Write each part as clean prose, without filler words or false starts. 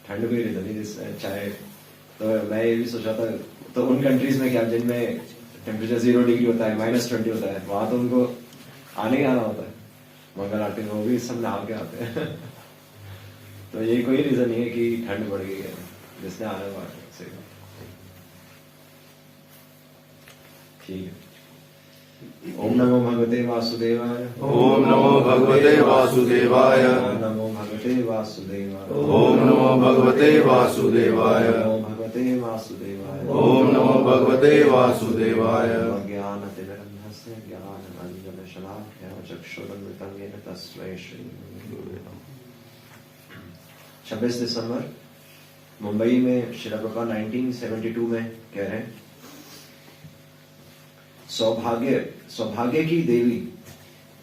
ठंड कोई रीजन नहीं, चाहे तो मैं ये भी सोच रहा था, तो उन कंट्रीज में क्या जिनमें टेम्परेचर 0 डिग्री होता है, -20 होता है, वहां तो उनको आने ही आना होता है मंगल आरती में, वो भी सब नहा के आते हैं। तो ये कोई रीजन नहीं है कि ठंड बढ़ गई है, जिसने आने वाला से ठीक है। ओम नमो भगवते वासुदेवाय। ओम नमो भगवते वासुदेवाय। ओम नमो भगवते वासुदेवाय। ओम नमो भगवते वासुदेवाय। ओम भगवते वासुदेवाय। ओम नमो भगवते वासुदेवाय। ज्ञानतिमिरन्धस्य ज्ञानाञ्जनशलाकया चक्षुरुन्मिलितं येन तस्मै श्रीगुरवे नमः। 26 दिसंबर मुंबई में श्रील प्रभुपाद 1972 में कह रहे हैं, सौभाग्य की देवी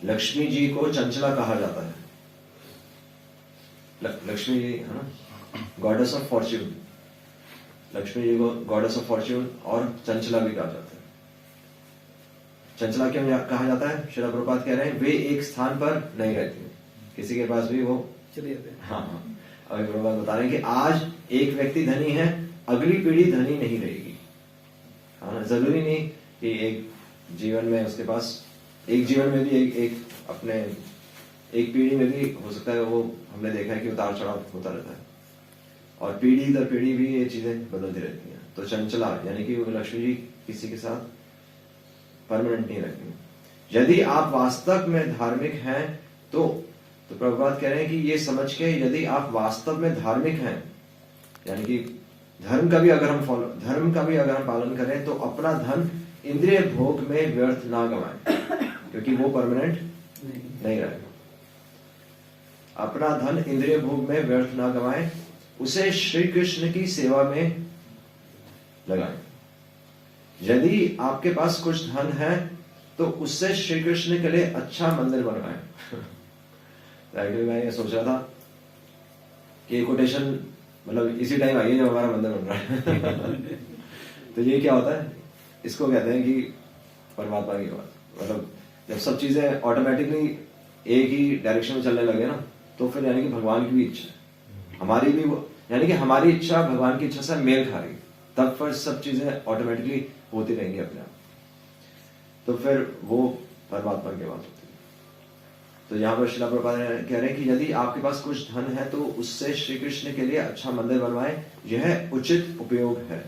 लक्ष्मी जी को चंचला कहा जाता है। लक्ष्मी जी है ना, goddess of Fortune. Lakshmi ji को गॉडेस ऑफ फॉर्च्यून और चंचला भी कहा जाता है। चंचला क्यों कहा जाता है? श्रील प्रभुपाद कह रहे हैं वे एक स्थान पर नहीं रहती, किसी के पास भी वो चले जाते हैं। हाँ, अभी प्रभुपाद बता रहे हैं कि आज एक व्यक्ति धनी है, अगली पीढ़ी धनी नहीं रहेगी। हाँ, जरूरी नहीं कि एक जीवन में उसके पास, एक जीवन में भी एक अपने एक पीढ़ी में भी हो सकता है, वो हमने देखा है कि उतार चढ़ाव होता रहता है, और पीढ़ी दर पीढ़ी भी ये चीजें बदलती रहती हैं। तो चंचला यानी कि वो लक्ष्मी जी किसी के साथ परमानेंट नहीं रहती। यदि आप वास्तव में धार्मिक हैं तो प्रभुपाद कह रहे हैं कि ये समझ के, यदि आप वास्तव में धार्मिक हैं, यानी कि धर्म का भी अगर हम पालन करें, तो अपना धन इंद्रिय भोग में व्यर्थ ना गवाएं, क्योंकि वो परमानेंट नहीं रहेगा। अपना धन इंद्रिय भोग में व्यर्थ ना गवाएं, उसे श्री कृष्ण की सेवा में लगाएं। यदि आपके पास कुछ धन है तो उससे श्री कृष्ण के लिए अच्छा मंदिर बनवाएं। मैं ये सोच रहा था कि कोटेशन मतलब इसी टाइम आई है जब हमारा मंदिर बन रहा है। तो ये क्या होता है, इसको कहते हैं कि परमात्मा की बात, मतलब जब सब चीजें ऑटोमेटिकली एक ही डायरेक्शन में चलने लगे ना, तो फिर यानी कि भगवान की भी इच्छा, हमारी भी यानी कि हमारी इच्छा भगवान की इच्छा से मेल खा रही, तब फिर सब चीजें ऑटोमेटिकली होती रहेंगी अपने आप। तो फिर वो परमात्मा की बात होती है। तो यहाँ पर श्रील प्रभुपाद कह रहे हैं कि यदि आपके पास कुछ धन है तो उससे श्री कृष्ण के लिए अच्छा मंदिर बनवाएं, यह उचित उपयोग है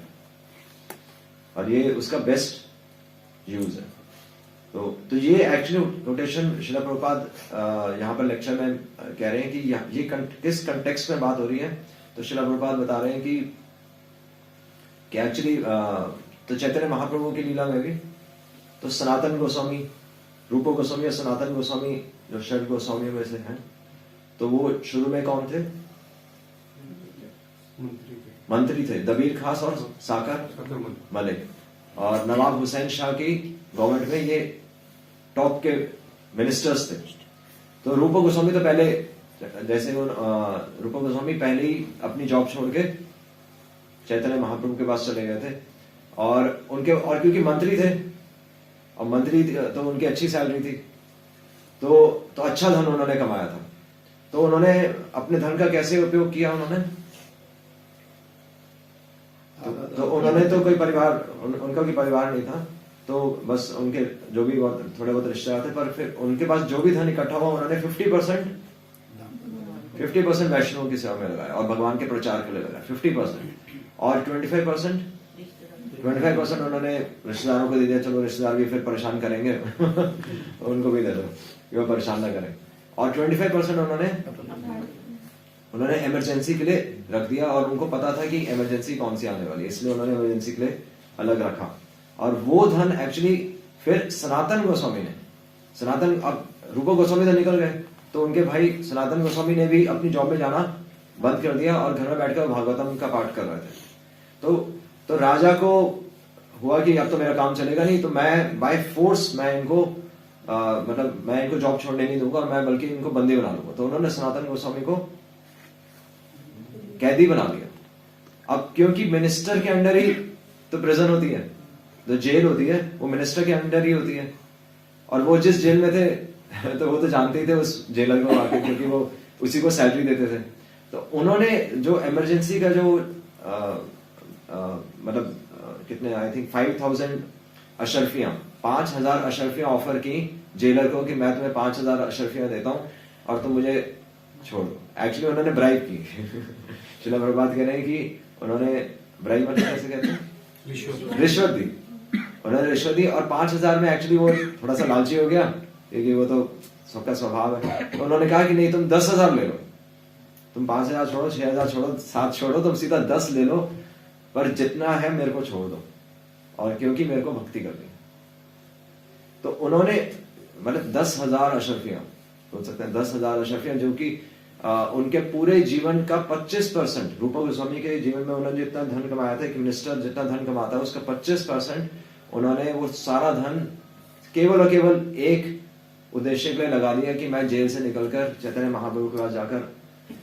और ये उसका बेस्ट यूज है। तो ये एक्चुअली कोटेशन श्रील प्रभुपाद यहाँ पर लेक्चर में कह रहे हैं कि ये किस कंटेक्स्ट में बात हो रही है। तो श्रील प्रभुपाद बता रहे हैं कि एक्चुअली तो चैतन्य महाप्रभु की लीला में भी तो सनातन गोस्वामी, रूप गोस्वामी और सनातन गोस्वामी जो षड गोस्वामी में से हैं, तो वो शुरू में कौन थे? मंत्री थे, दबीर खास और साकर मलिक, और नवाब हुसैन शाह की गवर्नमेंट में ये टॉप के मिनिस्टर्स थे। तो रूप गोस्वामी तो पहले, जैसे वो रूप गोस्वामी पहले ही अपनी जॉब छोड़ के चैतन्य महाप्रभु के पास चले गए थे, और क्योंकि मंत्री थे और मंत्री तो उनकी अच्छी सैलरी थी, तो अच्छा धन उन्होंने कमाया था। तो उन्होंने अपने धन का कैसे उपयोग किया उन्होंने? तो उन्होंने तो कोई परिवार, उनका कोई परिवार नहीं था, तो बस उनके जो भी थोड़े बहुत रिश्तेदार थे, पर फिर उनके पास जो भी धन इकट्ठा हुआ उन्होंने 50% वैष्णव की सेवा में लगाया और भगवान के प्रचार के लिए लगाया 50%, और 25% उन्होंने रिश्तेदारों को दे दिया, चलो रिश्तेदार भी फिर परेशान करेंगे उनको भी दे दो, वो परेशान ना करें। और 25% उन्होंने इमरजेंसी के लिए रख दिया, और उनको पता था कि इमरजेंसी कौन सी आने वाली है, इसलिए उन्होंने इमरजेंसी के लिए अलग रखा। और वो धन एक्चुअली फिर सनातन गोस्वामी ने, अब रूप गोस्वामी तो निकल गए, तो उनके भाई सनातन गोस्वामी ने भी अपनी जॉब में जाना बंद कर दिया और घर में बैठकर भागवतम का पाठ कर रहे थे। तो राजा को हुआ कि अब तो मेरा काम चलेगा नहीं, तो मैं बाय फोर्स मैं इनको जॉब छोड़ने नहीं दूंगा, मैं बल्कि इनको बंदी बना लूंगा। तो उन्होंने सनातन गोस्वामी को कैदी बना लिया। अब क्योंकि मिनिस्टर के अंडर ही तो प्रिजन होती है, जो जेल होती है वो मिनिस्टर के अंडर ही होती है, और वो जिस जेल में थे तो वो तो जानते ही थे उस जेलर को आके, क्योंकि वो उसी को सैलरी देते थे। तो उन्होंने जो इमरजेंसी का जो मतलब कितने, आई थिंक 5000 अशरफियां, 5000 अशरफियां ऑफर की जेलर को कि मैं तुम्हें 5000 अशरफियां देता हूं और तुम मुझे छोड़ दो। एक्चुअली उन्होंने ब्राइब की। शिला प्रभुपाद कह रहे हैं कि उन्होंने ब्राइब मतलब कैसे कहते हैं, रिश्वत दी। उन्होंने रिश्वत दी और 5000 में एक्चुअली वो थोड़ा सा लालची हो गया क्योंकि वो तो सबका स्वभाव है। तो उन्होंने कहा कि नहीं तुम 10,000 ले लो, तुम 5000 छोड़ो, 6000 छोड़ो, 7 छोड़ो, तुम सीधा 10 ले लो, पर जितना है मेरे को छोड़ दो, और क्योंकि मेरे को भक्ति करनी। तो उन्होंने मतलब 10,000 अशरफियां बोल सकते हैं, 10,000 अशरफियां, जो कि उनके पूरे जीवन का 25%, रूपा गोस्वामी के जीवन में उन्होंने जितना धन कमाया था, एक मिनिस्टर जितना धन कमाता है उसका 25% उन्होंने वो सारा धन केवल और केवल एक उद्देश्य के लिए लगा दिया कि मैं जेल से निकलकर चैतन्य महाप्रभु के पास जाकर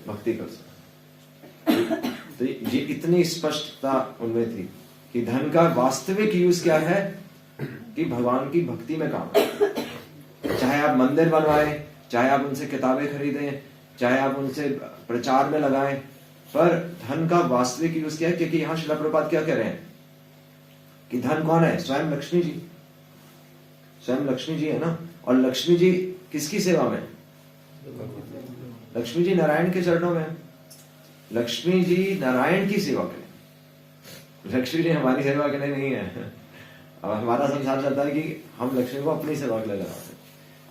भक्ति कर सकूं। तो ये इतनी स्पष्टता उनमें थी कि धन का वास्तविक यूज क्या है, कि भगवान की भक्ति में काम है। चाहे आप मंदिर बनवाएं, चाहे आप उनसे किताबें खरीदें, चाहे आप उनसे प्रचार में लगाएं, पर धन का वास्तविक यूज क्या है? क्योंकि यहां श्रील प्रभुपाद क्या कह रहे हैं कि धन कौन है? स्वयं लक्ष्मी जी, स्वयं लक्ष्मी जी है ना। और लक्ष्मी जी किसकी सेवा में? लक्ष्मी जी नारायण के चरणों में। लक्ष्मी जी नारायण की सेवा करें, लक्ष्मी जी हमारी सेवा के लिए नहीं है। और हमारा संसार चाहता है कि हम लक्ष्मी को अपनी सेवा के लिए लगाते हैं।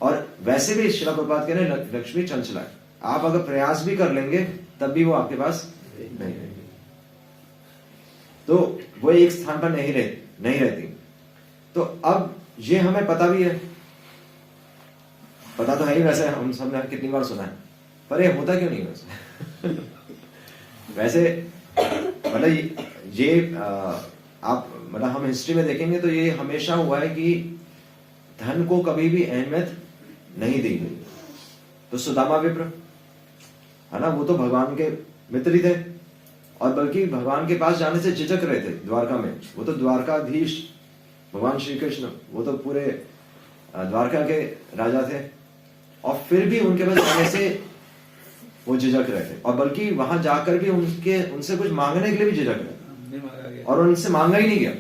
और वैसे भी श्रील प्रभुपाद कह रहे हैं लक्ष्मी चंचला है, आप अगर प्रयास भी कर लेंगे तब भी वो आपके पास नहीं रहेगी। तो वो एक स्थान पर नहीं रहती। तो अब ये हमें पता भी है, पता तो है ही, वैसे हम सबने कितनी बार सुना है, पर ये होता क्यों नहीं वैसे? वैसे मतलब ये आप मतलब हम हिस्ट्री में देखेंगे तो ये हमेशा हुआ है कि धन को कभी भी अहमियत नहीं दी गई। तो सुदामा विप्र है ना, वो तो भगवान के मित्र ही थे, और बल्कि भगवान के पास जाने से झिझक रहे थे द्वारका में। वो तो द्वारकाधीश भगवान श्री कृष्ण, वो तो पूरे द्वारका के राजा थे, और फिर भी उनके पास जाने से वो झिझक रहे थे, और बल्कि वहां जाकर भी उनसे कुछ मांगने के लिए भी झिझक रहे थे, और उनसे मांगा ही नहीं गया।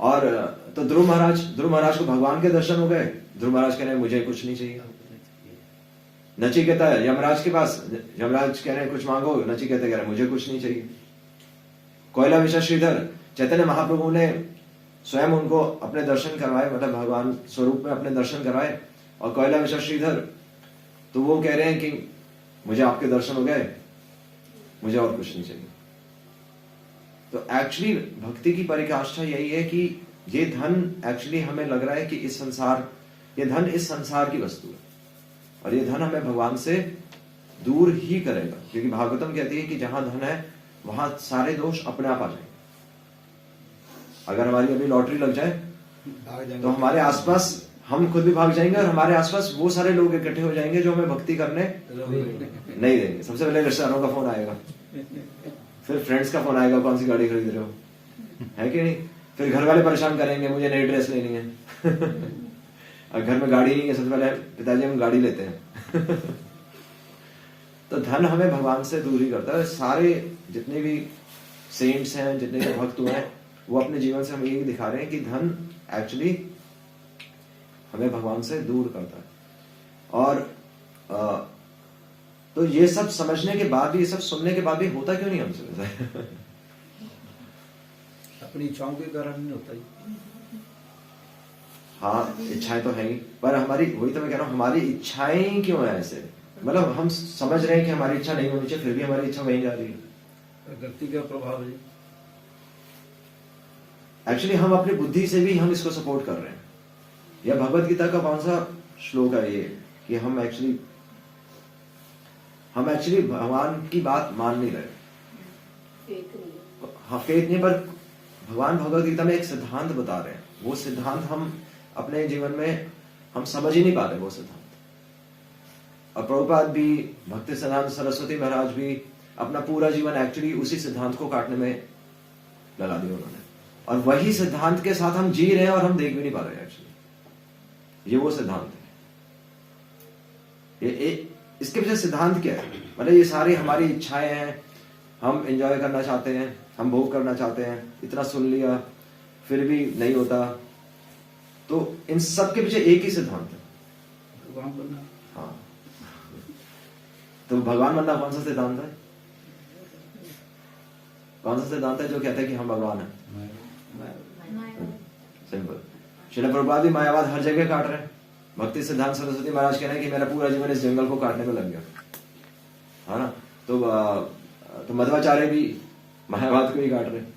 और तो ध्रुव महाराज को भगवान के दर्शन हो गए। ध्रुव महाराज कह रहे हैं मुझे कुछ नहीं चाहिए। नचिकेता यमराज के पास, यमराज कह रहे हैं कुछ मांगो, नचिकेता कह रहे हैं मुझे कुछ नहीं चाहिए। कोयला विशा श्रीधर, चैतन्य महाप्रभु ने स्वयं उनको अपने दर्शन करवाए, मतलब भगवान स्वरूप में अपने दर्शन करवाए, और कोयला विशा श्रीधर तो वो कह रहे हैं कि मुझे आपके दर्शन हो गए, मुझे और कुछ नहीं चाहिए। तो एक्चुअली भक्ति की परिकाष्ठा यही है कि ये धन एक्चुअली हमें लग रहा है कि ये धन इस संसार की वस्तु है, और ये धन हमें भगवान से दूर ही करेगा, क्योंकि भागवतम कहती है कि जहां धन है वहां सारे दोष अपने आप आ जाएंगे। अगर हमारी अभी लॉटरी लग जाए तो हमारे आसपास हम खुद भी भाग जाएंगे, और हमारे आसपास वो सारे लोग इकट्ठे हो जाएंगे जो हमें भक्ति करने नहीं देंगे। सबसे पहले रिश्तेदारों का फोन आएगा, फिर फ्रेंड्स का फोन आएगा, कौन सी गाड़ी खरीद रहे हो, है कि नहीं। फिर घर वाले परेशान करेंगे, मुझे नई ड्रेस लेनी है। और घर में गाड़ी नहीं है, सबसे पहले पिताजी हम गाड़ी लेते हैं। तो धन हमें भगवान से दूर ही करता है। सारे जितने भी सेंट्स हैं, जितने भी भक्त हुए हैं, वो अपने जीवन से हमें यही दिखा रहे हैं कि धन एक्चुअली हमें भगवान से दूर करता है। और तो ये सब समझने के बाद भी, ये सब सुनने के बाद भी होता क्यों नहीं हमसे? अपनी इच्छाओं के कारण नहीं होता ही। हाँ, इच्छाएं तो है ही, पर हमारी, वही तो मैं कह रहा हूँ, हमारी इच्छाएं क्यों है ऐसे? मतलब हम समझ रहे हैं कि हमारी इच्छा नहीं होनी चाहिए, फिर भी हमारी इच्छा वहीं जा रही है। प्रकृति का प्रभाव है। एक्चुअली हम अपनी बुद्धि से भी हम इसको सपोर्ट कर रहे हैं। यह भगवत गीता का कौन सा श्लोक है ये, कि हम एक्चुअली भगवान की बात मान नहीं रहे। हाँ, फेथ नहीं, पर भगवान भगवत गीता में एक सिद्धांत बता रहे हैं। वो सिद्धांत हम अपने जीवन में हम समझ ही नहीं पा रहे वो सिद्धांत। और प्रभुपाद भी, भक्ति सिद्धांत सरस्वती महाराज भी अपना पूरा जीवन एक्चुअली उसी सिद्धांत को काटने में लगा दिया उन्होंने, और वही सिद्धांत के साथ हम जी रहे हैं और हम देख भी नहीं पा रहे हैं। एक्चुअली ये वो सिद्धांत है। ये इसके पीछे सिद्धांत क्या है? मतलब ये सारी हमारी इच्छाएं हैं, हम एंजॉय करना चाहते हैं, हम भोग करना चाहते हैं, इतना सुन लिया फिर भी नहीं होता, तो इन सब के पीछे एक ही सिद्धांत है, भगवान बनना। हाँ। तो भगवान बनना कौन सा सिद्धांत है? कौन सा सिद्धांत है जो कहता है कि हम भगवान हैं? सिंपल। श्रील प्रभुपाद भी मायावाद हर जगह काट रहे हैं। भक्ति सिद्धांत सरस्वती महाराज कह रहे हैं कि मेरा पूरा जीवन इस जंगल को काटने में लग गया, है ना। तो मध्वाचार्य भी मायावाद को ही काट रहे हैं।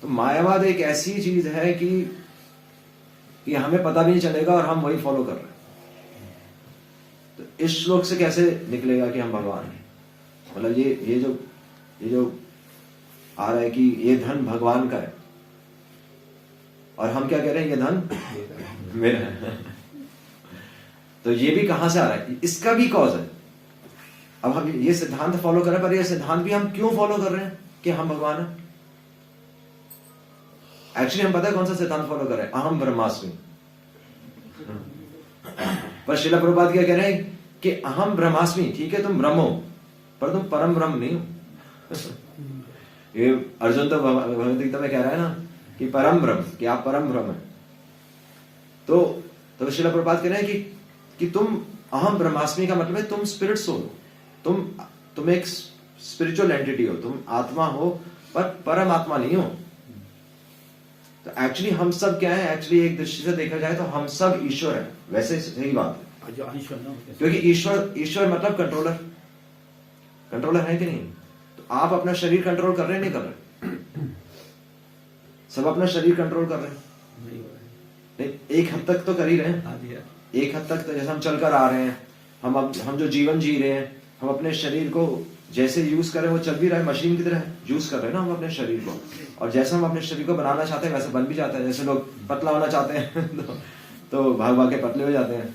तो मायावाद एक ऐसी चीज है कि हमें पता भी नहीं चलेगा और हम वही फॉलो कर रहे हैं। तो इस श्लोक से कैसे निकलेगा कि हम भगवान हैं? मतलब ये जो आ रहा है कि ये धन भगवान का है और हम क्या कह रहे हैं, ये धन मेरा है। तो ये भी कहां से आ रहा है? इसका भी कॉज है। अब हम ये सिद्धांत फॉलो कर रहे हैं, पर ये सिद्धांत भी हम क्यों फॉलो कर रहे हैं कि हम भगवान हैं? एक्चुअली हम पता है कौन सा सिद्धांत फॉलो कर रहे हैं? अहम ब्रह्मास्मि। पर श्रील प्रभुपाद क्या कह रहे हैं कि अहम ब्रह्मास्मि, ठीक है तुम ब्रह्म हो पर तुम परम ब्रह्म नहीं हो। ये अर्जुन तो भगवद गीता में कह रहा है ना कि परम ब्रह्म, कि आप परम ब्रह्म है। तो श्रील प्रभुपाद कह रहे हैं कि तुम अहम ब्रह्मास्मि का मतलब है तुम स्पिरिट सोल हो, तुम एक स्पिरिचुअल एंटिटी हो, तुम आत्मा हो पर परम आत्मा नहीं हो। तो एक्चुअली हम सब क्या है? एक्चुअली एक दृष्टि से देखा जाए तो हम सब ईश्वर है। वैसे सही बात है, जो ईश्वर ना, क्योंकि ईश्वर मतलब कंट्रोलर है कि नहीं? तो आप अपना शरीर कंट्रोल कर रहे हैं, नहीं कर रहे? सब अपना शरीर कंट्रोल कर रहे हैं, नहीं हो रहा है। नहीं एक हद तक तो कर ही रहे हैं। हाँ जी, हाँ। एक हद तक तो जैसे हम चलकर आ रहे हैं, हम जो जीवन जी रहे हैं, हम अपने शरीर को जैसे यूज कर रहे हैं वो चल भी रहा है, मशीन की तरह यूज कर रहे हैं ना हम अपने शरीर को। और जैसे हम अपने शरीर को बनाना चाहते हैं वैसे बन भी जाता है। जैसे लोग पतला होना चाहते हैं तो भाग भाग के पतले हो जाते हैं,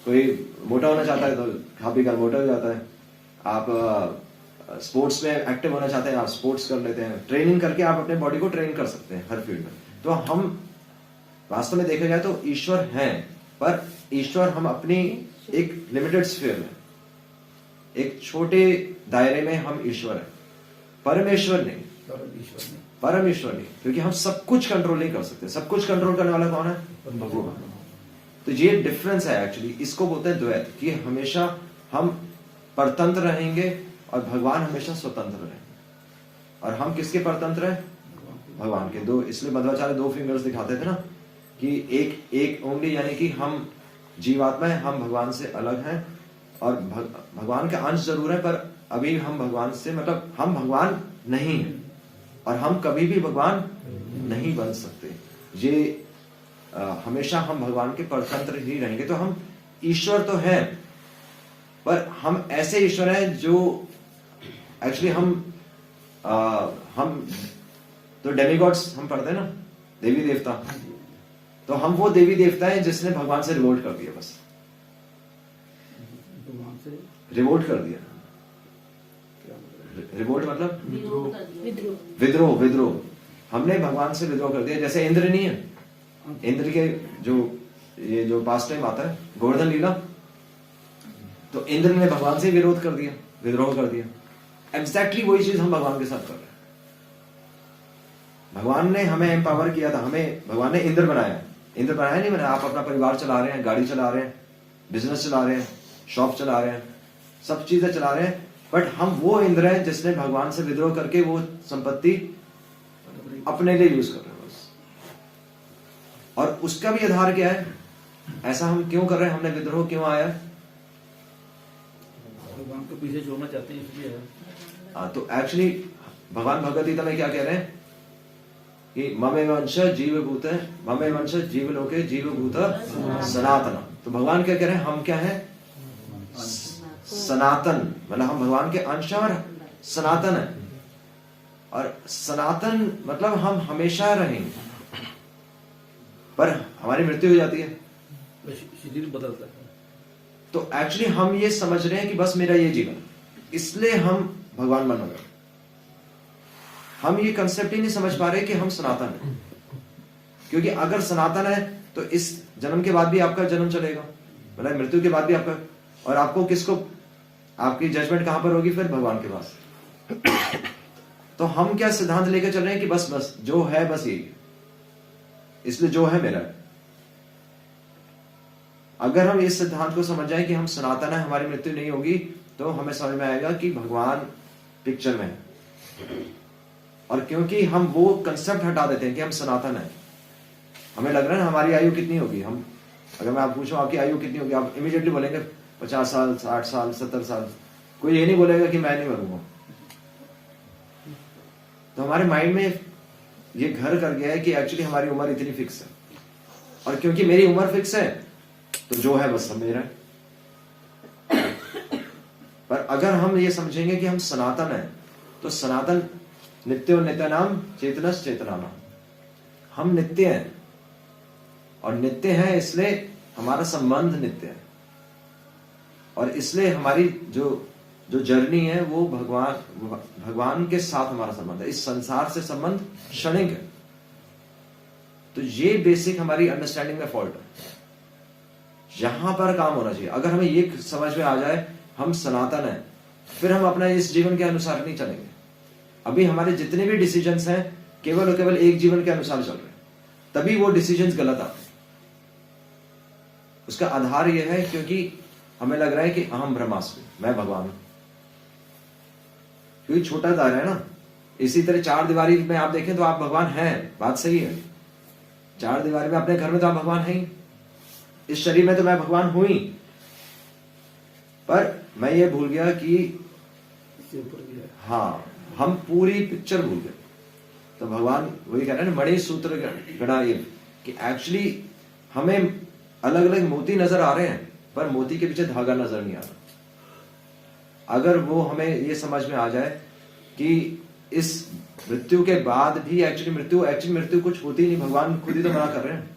कोई मोटा होना चाहता है तो खा पी कर मोटा हो जाता है। आप स्पोर्ट्स में एक्टिव होना चाहते हैं, आप स्पोर्ट्स कर लेते हैं। ट्रेनिंग करके आप अपने बॉडी को ट्रेन कर सकते हैं हर फील्ड में। तो हम वास्तव में देखा जाए तो ईश्वर हैं, पर ईश्वर हम अपनी एक लिमिटेड स्फीयर में, एक छोटे दायरे में हम ईश्वर हैं, परमेश्वर नहीं, परम ईश्वर नहीं। क्योंकि हम सब कुछ कंट्रोल नहीं कर सकते। सब कुछ कंट्रोल करने वाला कौन है? भगवान। तो ये डिफरेंस है एक्चुअली। इसको बोलते हैं द्वैत, कि हमेशा हम परतंत्र रहेंगे और भगवान हमेशा स्वतंत्र रहेंगे। और हम किसके परतंत्र हैं? भगवान के। दो, इसलिए मध्वाचार्य 2 फिंगर्स दिखाते थे ना, कि एक उंगली, यानी कि हम जीवात्मा है, हम भगवान से अलग हैं और भगवान का अंश जरूर है, पर अभी हम भगवान से, मतलब हम भगवान नहीं है और हम कभी भी भगवान नहीं बन सकते। ये हमेशा हम भगवान के परतंत्र ही रहेंगे। तो हम ईश्वर तो हैं, पर हम ऐसे ईश्वर हैं जो एक्चुअली हम तो डेमीगॉड्स हम पढ़ते हैं ना, देवी देवता। तो हम वो देवी देवता है जिसने भगवान से रिवोल्ट कर दिया, बस भगवान से रिवोल्ट कर दिया। रिवोल्ट मतलब विद्रोह। हमने भगवान से विद्रोह कर दिया। जैसे इंद्र नहीं है, इंद्र के जो पास्ट टाइम आता है गोवर्धन लीला, तो इंद्र ने भगवान से विरोध कर दिया, विद्रोह कर दिया। एग्जैक्टली वही चीज हम भगवान के साथ कर रहे हैं। भगवान ने हमें एम्पावर किया था, हमें भगवान ने इंद्र बनाया नहीं बनाया। आप अपना परिवार चला रहे हैं, गाड़ी चला रहे हैं, बिजनेस चला रहे हैं, शॉप चला रहे हैं, सब चीजें चला रहे हैं, बट हम वो इंद्र हैं जिसने भगवान से विद्रोह करके वो संपत्ति अपने लिए यूज कर रहे हैं बस। और उसका भी आधार क्या है? ऐसा हम क्यों कर रहे हैं? हमने विद्रोह क्यों आया? भगवान को पीछे छोड़ना चाहते हैं, इसलिए है। तो एक्चुअली भगवान भगवद गीता में क्या कह रहे हैं कि ममेव वंश जीवभूत, ममेव वंश जीवलोके जीवभूत सनातन। तो भगवान क्या कह रहे हैं? हम क्या है? सनातन, मतलब हम भगवान के अंश और सनातन है। और सनातन मतलब हम हमेशा रहेंगे, पर हमारी मृत्यु हो जाती है, शरीर बदलता है। तो एक्चुअली हम ये समझ रहे हैं कि बस मेरा ये जीवन, इसलिए हम भगवान बन गए। हम ये कंसेप्ट ही नहीं समझ पा रहे कि हम सनातन हैं। क्योंकि अगर सनातन है तो इस जन्म के बाद भी आपका जन्म चलेगा, मतलब मृत्यु के बाद भी आपका। और आपको किसको आपकी जजमेंट कहां पर होगी? फिर भगवान के पास। तो हम क्या सिद्धांत लेकर चल रहे हैं कि बस बस जो है बस यही है, इसलिए जो है मेरा है। अगर हम इस सिद्धांत को समझ जाएं कि हम सनातन है, हमारी मृत्यु नहीं होगी, तो हमें समझ में आएगा कि भगवान पिक्चर में है। और क्योंकि हम वो कंसेप्ट हटा देते हैं कि हम सनातन है, हमें लग रहा है ना हमारी आयु कितनी होगी, हम अगर मैं आप पूछूं आपकी आयु कितनी होगी, आप इमीडिएटली बोलेंगे 50 साल, 60 साल, 70 साल। कोई ये नहीं बोलेगा कि मैं नहीं मरूंगा। तो हमारे माइंड में ये घर कर गया है कि एक्चुअली हमारी उम्र इतनी फिक्स है, और क्योंकि मेरी उम्र फिक्स है तो जो है बस सब मेरा है। पर अगर हम ये समझेंगे कि हम सनातन है, तो सनातन नित्यो नित्यानाम चेतनस चेतनानाम, हम नित्य हैं, और नित्य है इसलिए हमारा संबंध नित्य है, और इसलिए हमारी जो जर्नी है वो भगवान के साथ हमारा संबंध है। इस संसार से संबंध क्षणिक है। तो ये बेसिक हमारी अंडरस्टैंडिंग में फॉल्ट है, यहां पर काम होना चाहिए। अगर हमें ये समझ में आ जाए हम सनातन है, फिर हम अपना इस जीवन के अनुसार नहीं चलेंगे। अभी हमारे जितने भी डिसीजंस हैं केवल और केवल एक जीवन के अनुसार चल रहे हैं, तभी वो डिसीजंस गलत आते हैं। उसका आधार यह है क्योंकि हमें लग रहा है कि अहम ब्रह्मास्मि, मैं भगवान हूं, क्योंकि छोटा दायरा है ना। इसी तरह चार दीवारी में आप देखें तो आप भगवान हैं, बात सही है। चार दीवारी में अपने घर में तो आप भगवान हैं ही, इस शरीर में तो मैं भगवान हूं ही, पर मैं ये भूल गया कि इससे ऊपर भी है। हाँ, हम पूरी पिक्चर भूल गए। तो भगवान वही कह रहे हैं ना, मणि सूत्र गणा ये, कि एक्चुअली हमें अलग अलग मोती नजर आ रहे हैं, पर मोती के पीछे धागा नजर नहीं आ रहा। अगर वो हमें ये समझ में आ जाए कि इस मृत्यु के बाद भी एक्चुअली मृत्यु कुछ होती नहीं, भगवान खुद ही तो मना कर रहे हैं।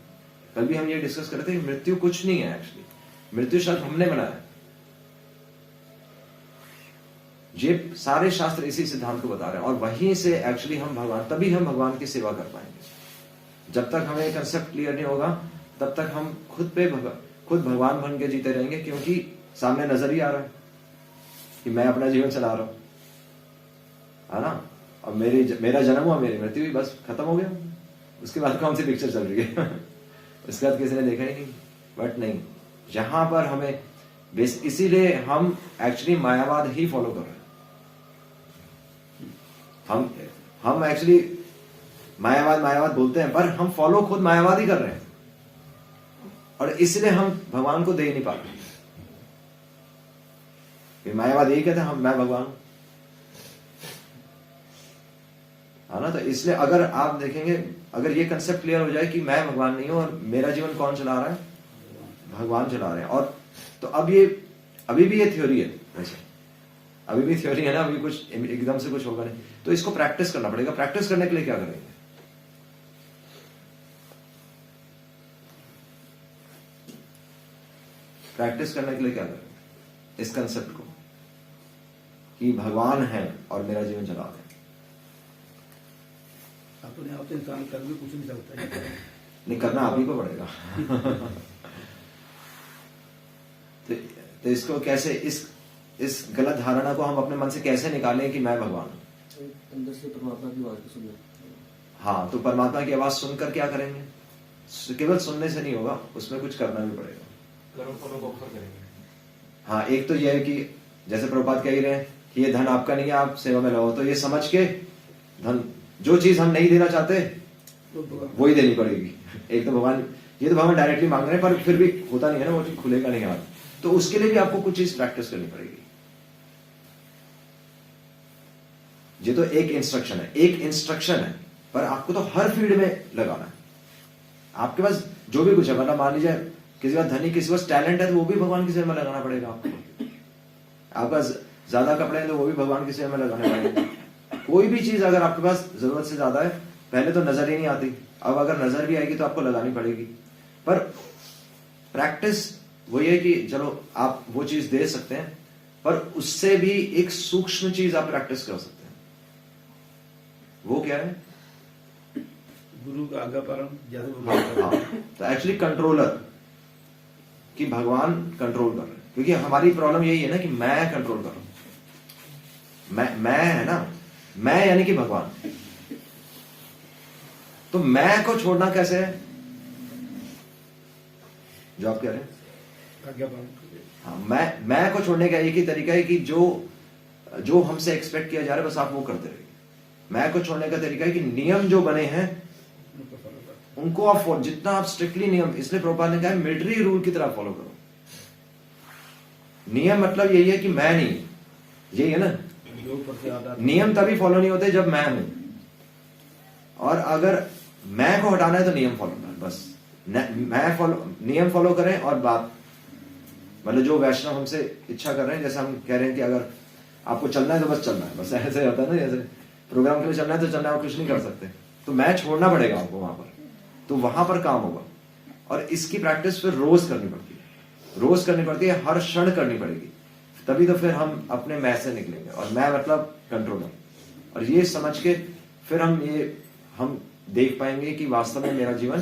कल भी हम ये डिस्कस कर रहे थे कि मृत्यु कुछ नहीं है, एक्चुअली मृत्यु शब्द हमने बनाया। ये सारे शास्त्र इसी सिद्धांत को बता रहे हैं, और वहीं से एक्चुअली हम भगवान, तभी हम भगवान की सेवा कर पाएंगे। जब तक हमें कंसेप्ट क्लियर नहीं होगा तब तक हम खुद भगवान बन के जीते रहेंगे, क्योंकि सामने नजर ही आ रहा है कि मैं अपना जीवन चला रहा हूं, है ना। अब मेरा जन्म हुआ, मेरी मृत्यु हुई, बस खत्म हो गया। उसके बाद कौन सी पिक्चर चल रही है उसके बाद किसी ने देखा ही नहीं। बट नहीं, यहां पर हमें इसीलिए हम एक्चुअली मायावाद ही फॉलो कर रहे हैं। हम एक्चुअली मायावाद बोलते हैं, पर हम फॉलो खुद मायावाद ही कर रहे हैं, और इसलिए हम भगवान को दे ही नहीं पा रहे। मायावाद यही कहते हैं मैं भगवान हूं, है ना। तो इसलिए अगर आप देखेंगे, अगर ये कंसेप्ट क्लियर हो जाए कि मैं भगवान नहीं हूं और मेरा जीवन कौन चला रहा है, भगवान चला रहे हैं। और तो अब ये अभी भी ये थ्योरी है, वैसे अभी भी थ्योरी है ना, अभी कुछ एकदम से कुछ होगा नहीं। तो इसको प्रैक्टिस करना पड़ेगा। प्रैक्टिस करने के लिए क्या करेंगे? प्रैक्टिस करने के लिए क्या करेंगे? इस कंसेप्ट को कि भगवान है और मेरा जीवन चला रहे हैं। अपने आप तो इंसान कर भी कुछ नहीं सकता है। नहीं, करना आप ही को पड़ेगा तो इसको कैसे, इस गलत धारणा को हम अपने मन से कैसे निकालें कि मैं भगवान हूं? अंदर से परमात्मा की आवाज को सुनना। हाँ, तो परमात्मा की आवाज सुनकर क्या करेंगे? केवल सुनने से नहीं होगा, उसमें कुछ करना भी पड़ेगा। कर्म फलों को ऑफर करेंगे। हाँ, एक तो यह है कि जैसे प्रभुपाद कह ही रहे हैं कि ये धन आपका नहीं है, आप सेवा में लगाओ। तो ये समझ के धन, जो चीज हम नहीं देना चाहते वो ही देनी पड़ेगी। एक तो भगवान, ये तो भगवान डायरेक्टली मांग रहे हैं, पर फिर भी होता नहीं है ना, वो चीज खुलेगा नहीं हाथ। तो उसके लिए भी आपको कुछ चीज प्रैक्टिस करनी पड़ेगी। ये तो एक इंस्ट्रक्शन है, पर आपको तो हर फील्ड में लगाना है। आपके पास जो भी कुछ है, मतलब मान लीजिए किसी का धनी, किसी पास टैलेंट है, तो वो भी भगवान की सेवा में लगाना पड़ेगा आपको। आपके पास ज्यादा कपड़े हैं तो वो भी भगवान की सेवा में लगाने पड़ेंगे। कोई भी चीज अगर आपके पास जरूरत से ज्यादा है, पहले तो नजर ही नहीं आती, अब अगर नजर भी आएगी तो आपको लगानी पड़ेगी। पर प्रैक्टिस वही है कि चलो आप वो चीज दे सकते हैं, पर उससे भी एक सूक्ष्म चीज आप प्रैक्टिस कर सकते हैं। वो क्या है? गुरु का आज्ञा पालन, जैसे हाँ, तो एक्चुअली कंट्रोलर, कि भगवान कंट्रोल कर रहे हैं। क्योंकि हमारी प्रॉब्लम यही है ना कि मैं कंट्रोल कर रहा हूं। मैं है ना, मैं यानी कि भगवान। तो मैं को छोड़ना कैसे है, जो आप कह रहे हैं। आज्ञा पालन करिए। हाँ, मैं को छोड़ने का एक ही तरीका है कि जो हमसे एक्सपेक्ट किया जा रहा है बस आप वो करते रहिए। मैं को छोड़ने का तरीका है कि नियम जो बने हैं उनको फॉलो करो। उनको आप जितना आप स्ट्रिक्टली नियम, इसलिए प्रभुपाद ने कहा है मिलिट्री रूल की तरह फॉलो करो। नियम मतलब यही है कि मैं नहीं, यही है ना। जो ऊपर से आधा नियम तभी फॉलो नहीं होते जब मैं हूं, और अगर मैं को हटाना है तो नियम फॉलो करना, बस मैं फॉलो, नियम फॉलो करें। और बात मतलब जो वैष्णव हमसे इच्छा कर रहे हैं, जैसे हम कह रहे हैं कि अगर आपको चलना है तो बस चलना है, बस ऐसे होता है ना, जैसे प्रोग्राम के लिए चलना है तो चलना है, आप कुछ नहीं कर सकते, तो मैं छोड़ना पड़ेगा आपको वहां पर, तो वहां पर काम होगा। और इसकी प्रैक्टिस फिर रोज करनी पड़ती है, रोज करनी पड़ती है, हर क्षण करनी पड़ेगी, तभी तो फिर हम अपने मैं से निकलेंगे। और मैं मतलब कंट्रोलर, और ये समझ के फिर हम देख पाएंगे कि वास्तव में मेरा जीवन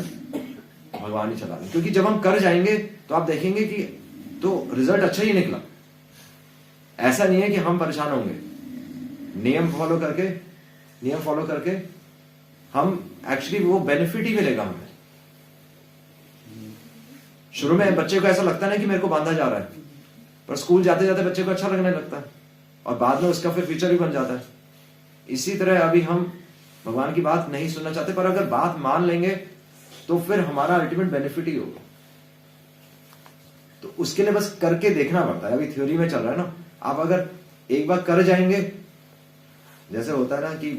भगवान ही चला रहे हैं। क्योंकि जब हम कर जाएंगे तो आप देखेंगे कि तो रिजल्ट अच्छा ही निकला। ऐसा नहीं है कि हम परेशान होंगे, नियम फॉलो करके हम एक्चुअली वो बेनिफिट ही मिलेगा हमें। शुरू में बच्चे को ऐसा लगता है ना कि मेरे को बांधा जा रहा है, पर स्कूल जाते जाते बच्चे को अच्छा लगने लगता है, और बाद में उसका फिर फ्यूचर भी बन जाता है। इसी तरह अभी हम भगवान की बात नहीं सुनना चाहते, पर अगर बात मान लेंगे तो फिर हमारा अल्टीमेट बेनिफिट ही होगा। तो उसके लिए बस करके देखना पड़ता है। अभी थ्योरी में चल रहा है ना, आप अगर एक बार कर जाएंगे, जैसे होता है ना कि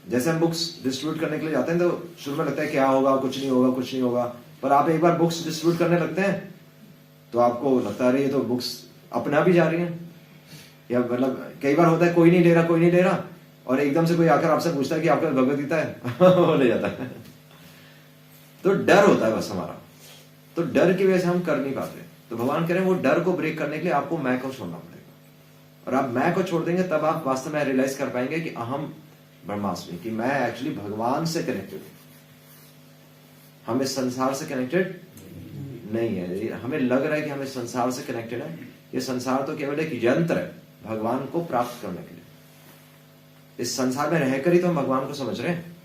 जैसे हम बुक्स डिस्ट्रीब्यूट करने के लिए जाते हैं तो शुरू में लगता है क्या होगा, कुछ नहीं होगा, पर आप एक बार बुक्स डिस्ट्रीब्यूट करने लगते हैं तो आपको लगता है ये तो बुक्स अपने आप ही जा रही हैं। या मतलब कई बार होता है कोई नहीं ले रहा और एकदम से कोई आकर आपसे पूछता है कि आपका भगवद गीता है वो ले जाता है। तो डर होता है बस हमारा, तो डर की वजह से हम कर नहीं पाते। तो भगवान कह रहे हैं वो डर को ब्रेक करने के लिए आपको मैं को छोड़ना पड़ेगा, और आप मैं को छोड़ देंगे तब आप वास्तव में रियलाइज कर पाएंगे कि अहम ब्रह्मास्मि, कि मैं एक्चुअली भगवान से कनेक्टेड हूं, हम इस संसार से कनेक्टेड नहीं है। हमें लग रहा है कि हम इस संसार से कनेक्टेड है, ये संसार तो केवल एक यंत्र है भगवान को प्राप्त करने के लिए। इस संसार में रहकर ही तो हम भगवान को समझ रहे हैं।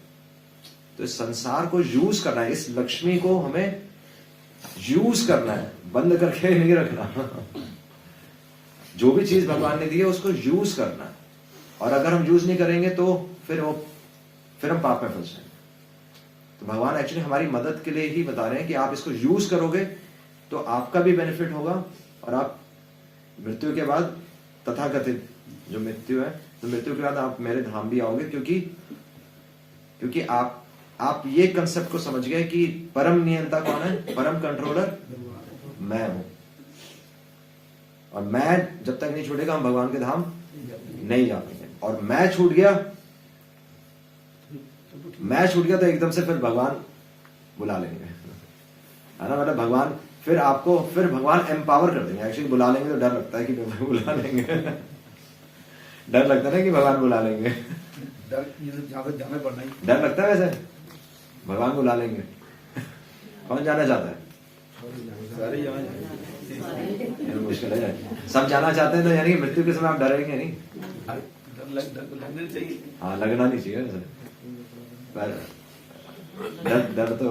तो इस संसार को यूज करना है, इस लक्ष्मी को हमें यूज करना है, बंद करके नहीं रखना। जो भी चीज भगवान ने दी है उसको यूज करना है, और अगर हम यूज नहीं करेंगे तो फिर हम पाप में फंस जाएंगे। तो भगवान एक्चुअली हमारी मदद के लिए ही बता रहे हैं कि आप इसको यूज करोगे तो आपका भी बेनिफिट होगा, और आप मृत्यु के बाद तथाकथित जो मृत्यु है, तो मृत्यु के बाद आप मेरे धाम भी आओगे, क्योंकि आप ये कंसेप्ट को समझ गए कि परम नियंता कौन है, परम कंट्रोलर मैं हूं, और मैं जब तक नहीं छूटेगा हम भगवान के धाम नहीं जा पाएंगे। और मैं छूट गया तो एकदम से फिर भगवान बुला लेंगे, है ना। मतलब भगवान फिर भगवान एम्पावर कर देंगे। एक्चुअली बुला लेंगे तो डर लगता है कि बुला लेंगे डर लगता है ना कि भगवान बुला लेंगे, जाना पड़ना ही। डर लगता है वैसे भगवान बुला लेंगे। कौन जाना चाहता है? सारे यहाँ जाएंगे। ये मुश्किल है। सब जाना चाहते हैं तो यानी मृत्यु के समय आप डरेंगे नहीं। डर लगना चाहिए। हाँ, लगना नहीं चाहिए वैसे, पर डर तो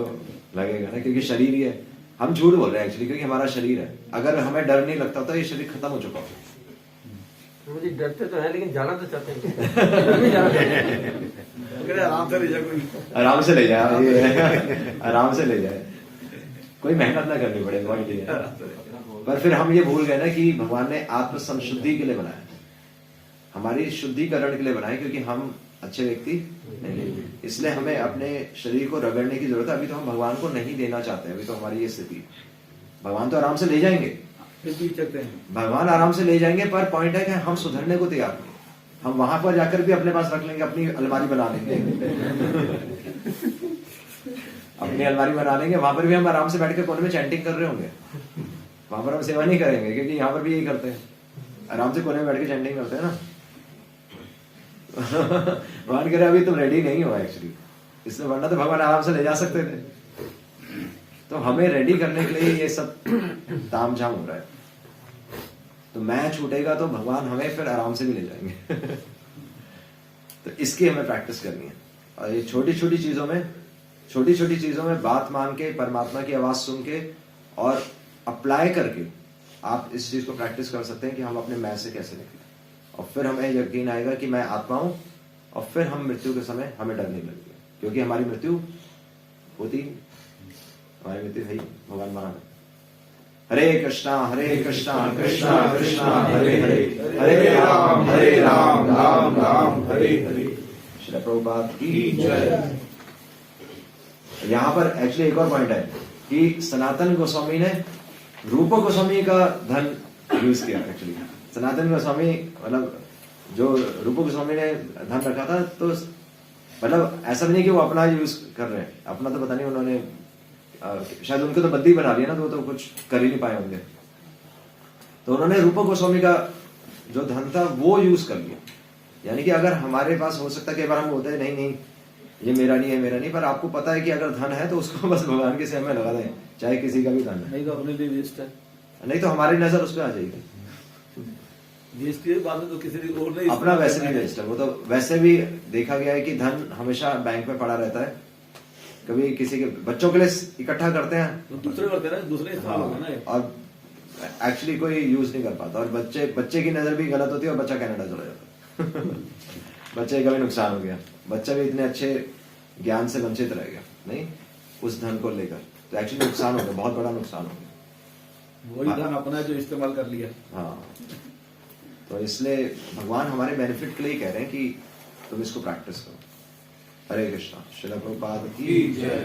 लगेगा ना, क्योंकि शरीर ही है। हम झूठ बोल रहे हैं एक्चुअली, क्योंकि हमारा शरीर है। अगर हमें डर नहीं लगता तो ये शरीर खत्म हो चुका होता। मुझे डरते तो है लेकिन जाना तो चाहते हैं। आराम से ले जाए कोई, आराम से ले जाए, आराम से ले जाए, कोई मेहनत ना करनी पड़े, पॉइंट ये है। पर फिर हम ये भूल गए ना कि भगवान ने आत्म संशुद्धि के लिए बनाया, हमारी शुद्धिकरण के लिए बनाया, क्योंकि हम अच्छे व्यक्ति नहीं, इसलिए हमें अपने शरीर को रगड़ने की जरूरत है। अभी तो हम भगवान को नहीं देना चाहते, अभी तो हमारी ये स्थिति। भगवान तो आराम से ले जाएंगे, फिर भी चलते हैं। भगवान आराम से ले जाएंगे, पर पॉइंट है कि हम सुधरने को तैयार नहीं। हम वहां पर जाकर भी अपने पास रख लेंगे, अपनी अलमारी बना लेंगे अपनी अलमारी बना लेंगे, वहां पर भी हम आराम से बैठ के कोने में चैंटिंग कर रहे होंगे। वहां पर हम सेवा नहीं करेंगे, क्योंकि यहाँ पर भी यही करते हैं, आराम से कोने में बैठ के चैंटिंग करते हैं ना भगवान कह रहे अभी तुम रेडी नहीं हो एक्चुअली, इसलिए वरना तो भगवान आराम से ले जा सकते थे। तो हमें रेडी करने के लिए ये सब तामझाम हो रहा है। तो मैं छूटेगा तो भगवान हमें फिर आराम से भी ले जाएंगे। तो इसकी हमें प्रैक्टिस करनी है। और ये छोटी छोटी चीजों में बात मान के, परमात्मा की आवाज सुन के और अप्लाई करके आप इस चीज को प्रैक्टिस कर सकते हैं कि हम अपने मैं से कैसे निकलें। और फिर हमें यकीन आएगा कि मैं आत्मा हूं, और फिर हम मृत्यु के समय हमें डर नहीं लगेगा, क्योंकि हमारी मृत्यु होती, हमारी मृत्यु है ही, भगवान माना है। हरे कृष्णा कृष्णा कृष्णा हरे हरे, हरे राम राम राम हरे हरे। श्री प्रभुपाद की जय। यहाँ पर एक्चुअली एक और पॉइंट है कि सनातन गोस्वामी ने रूप गोस्वामी का धन यूज किया। एक्चुअली सनातन गोस्वामी मतलब जो रूप गोस्वामी ने धन रखा था, तो मतलब ऐसा भी नहीं कि वो अपना यूज कर रहे हैं, अपना तो पता नहीं उन्होंने शायद उनको तो बद्दी बना लिया ना, तो वो तो कुछ कर ही नहीं पाए होंगे। तो उन्होंने रूप गोस्वामी का जो धन था वो यूज कर लिया। यानी कि अगर हमारे पास हो सकता है कि बार हम बोलते हैं नहीं ये मेरा नहीं है, मेरा नहीं, पर आपको पता है कि अगर धन है तो उसको बस भगवान के सेवा में लगा दें, चाहे किसी का भी धन है। नहीं तो अपने लिए वेस्ट है, नहीं तो हमारी नजर उस पर आ जाएगी। वेस्ट है बाद में तो किसी और नहीं, अपना वैसे भी वेस्ट है। वो तो वैसे भी देखा गया है कि धन हमेशा बैंक में पड़ा रहता है। कभी किसी के बच्चों के लिए इकट्ठा करते हैं तो दूसरे करते हैं ना, दूसरे इस्तेमाल होगा ना ये। और एक्चुअली कोई यूज नहीं कर पाता, और बच्चे की नजर भी गलत होती है और बच्चा कनाडा चला जाता है। बच्चे का भी नुकसान हो गया, बच्चा भी इतने अच्छे ज्ञान से वंचित रह गया नहीं उस धन को लेकर। तो एक्चुअली नुकसान हो गया, बहुत बड़ा नुकसान हो गया। वही धन अपना जो इस्तेमाल कर लिया। हाँ, तो इसलिए भगवान हमारे बेनिफिट के लिए कह रहे हैं कि तुम इसको प्रैक्टिस करो। हरे कृष्णा। श्रील प्रभुपाद की जय।